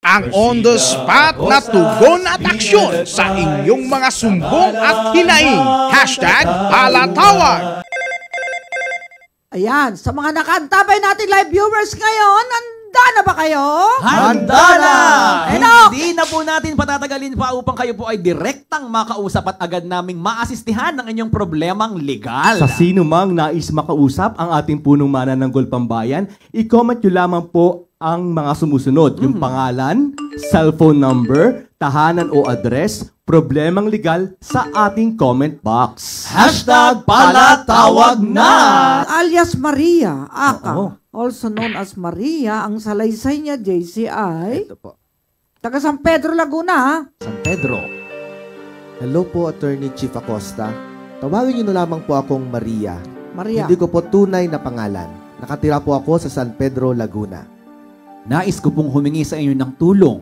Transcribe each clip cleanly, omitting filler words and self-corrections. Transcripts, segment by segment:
ang on-the-spot na tugon at aksyon sa inyong mga sumbong at hinaing. #palatawag. Ayan, sa mga nakaantabay natin live viewers ngayon, handa na ba kayo? Handa na! Enoch! Hindi na po natin patatagalin pa upang kayo po ay direktang makausap at agad naming maasistihan ng inyong problemang legal. Sa sino mang nais makausap ang ating punong manananggol pambayan, i-comment nyo lamang po ang mga sumusunod. Yung pangalan, cellphone number, tahanan o address, problemang legal sa ating comment box. #palatawag na! Alias Maria, Aka, Oo. also known as Maria, ang salaysay niya, JCI, Ito po. taga San Pedro, Laguna, ha? San Pedro. Hello po, Attorney Chief Acosta. Tawagin niyo na lamang po akong Maria. Maria. Hindi ko po tunay na pangalan. Nakatira po ako sa San Pedro, Laguna. Nais ko pong humingi sa inyo ng tulong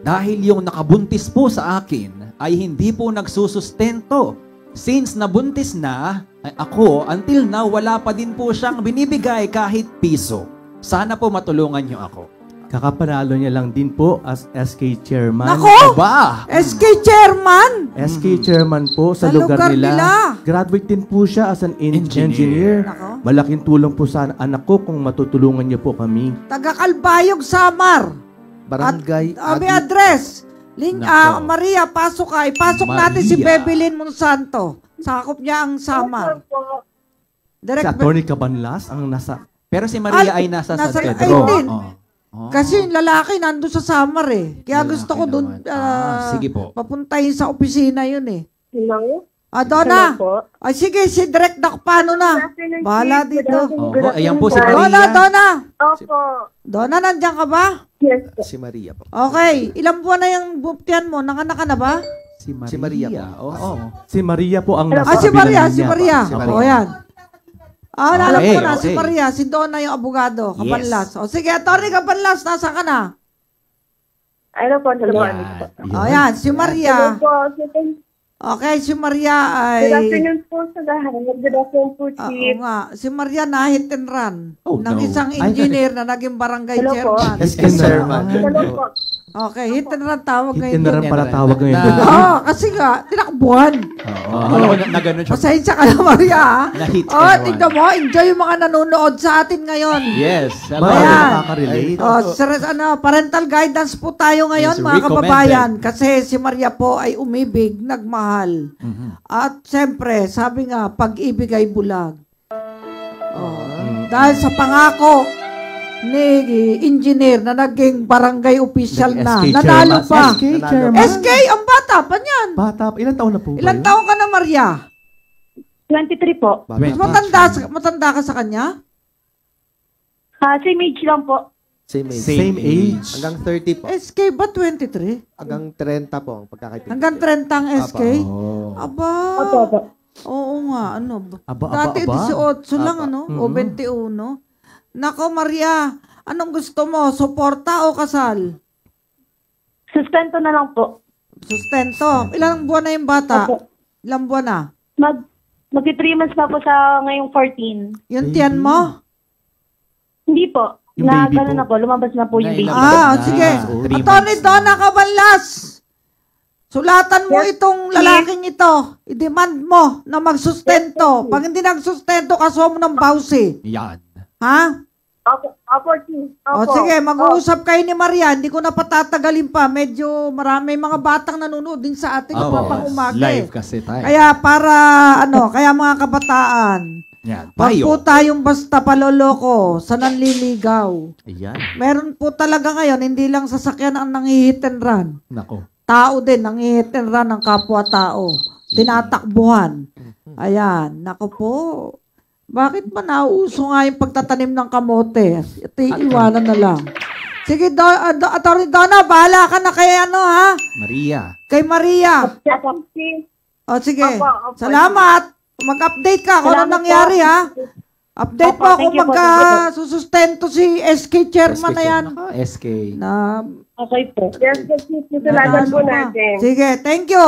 dahil yung nakabuntis po sa akin ay hindi po nagsusustento. Since nabuntis na, ay ako, until now, wala pa din po siyang binibigay kahit piso. Sana po matulungan niyo ako. Kakapanalo niya lang din po as SK Chairman. Nako! Aba! SK Chairman! SK Chairman po sa Sa lugar lugar nila. nila. Graduate din po siya as an engineer. Nako. Malaking tulong po sa anak ko kung matutulungan niyo po kami. Taga Calbayog, Samar. Barangay May Agi- address. Nako. Maria, pasok ka. Ipasok natin si Maria. Bebelyn Monsanto. Sakop niya ang Samar. Si Direct Atty. Cabanlas ang nasa... Pero si Maria ay nasa San Pedro. 18. Oh. Kasi yung lalaki nandun sa Samar eh. Kaya gusto ko dun sige po. papuntahin sa opisina yun eh. Hello? Donna. Hello po. Ay sige, si Direk Dakpano na. Bahala dito. Opo, ayan po si Donna, Maria. Donna. Opo. Donna, nandiyan ka ba? Yes po. Si Maria po. Okay. Ilang buwan na yung buptian mo? Nanganak ka na ba? Si Maria. Si Maria po. Oo. Si Maria po ang nasa Si kabilang Maria, linya si po. Maria. Si Maria. O, yan. Alam Okay, ko na, si okay. Maria, si Donna yung abogado, Yes. Kapanlas. O sige, Atty. Kapanlas, nasa ka na? Ano po? Hello. O yan, si Hello Maria. po. Good Okay, si Maria ay... afternoon po sa lahat. Good afternoon po, Oo Chief. nga, si Maria na-hit and run Oh, ng no. isang engineer na naging barangay Hello po. chairman. SK Chairman. Hello po. Okay, hit and run tawag Hit ngayon. and run doon. para tawag ngayon. Oo, kasi nga, tinakbuhan. Na ganun siya. Pasensya ka na, Maria. ha? Na-hit and Oh, run. tignan mo, enjoy yung mga nanonood sa atin ngayon. Yes. Hello. Ayan. Nakaka-relate. Parental guidance po tayo ngayon, Yes, mga recommended. kababayan. Kasi si Maria po ay umibig, nagmahal. At siyempre, sabi nga, pag-ibig ay bulag. Dahil sa pangako ni engineer na naging barangay official na, SK nanalo Chairman. pa. SK Chairman. SK, ang bata pa niyan. Bata, ilang taon na po ba Ilang yun? taon ka na, Maria? 23 po. Bata pa. Matanda ka sa kanya? Same age lang po. Same age. Same age. Hanggang 30 po. SK ba 23? Hanggang 30 po ang pagkakaibigan. Hanggang 30 ang SK? Aba. Opo, opo. Oo nga, ano. Aba. Dati 18 lang, Aba. ano? O 21. Nako, Maria, anong gusto mo? Suporta o kasal? Sustento na lang po. Sustento. Ilang buwan na yung bata? Opo. Ilang buwan na? Magti 3 months na po sa ngayong 14. Yung tiyan mo? Hindi po. Yung baby Gano'n po. na po. Lumabas na po yung baby. Nailabas. Sige. So, 3 Atty. months Donna Cabanlas, sulatan mo itong lalaking ito. I-demand mo na magsustento. Pag hindi nagsustento, kaso mo ng bawsi. Yan. Ha? Opo, Chief. O sige, mag-uusap kayo ni Maria. Hindi ko na patatagalin pa. Medyo marami mga batang nanonood din sa atin pang umaga. Live kasi tayo. Kaya kaya mga kabataan, Yan. wag Tayo. po tayong basta paloloko sa nanliligaw. Ayan. Meron po talaga ngayon, hindi lang sasakyan ang nangihit and run. Nako. Tao din, nangihit and run ng kapwa-tao. Tinatakbuhan. Ayan, nako po. Bakit ba nauuso nga yung pagtatanim ng kamote? Ito iiwanan na lang. Sige, Atty. Donna, bahala ka na kay ha? Maria. Kay Maria. Opo, Chief. O sige, Opo. salamat. Mag-update ka kung ano Salamat nangyari po. ha. Update Opo, mo kung thank you po, susustento si SK Chairman na yan. SK. Na Okay po. Yes, Chief. Tutulagan po nanalo pa. natin. Sige, thank you.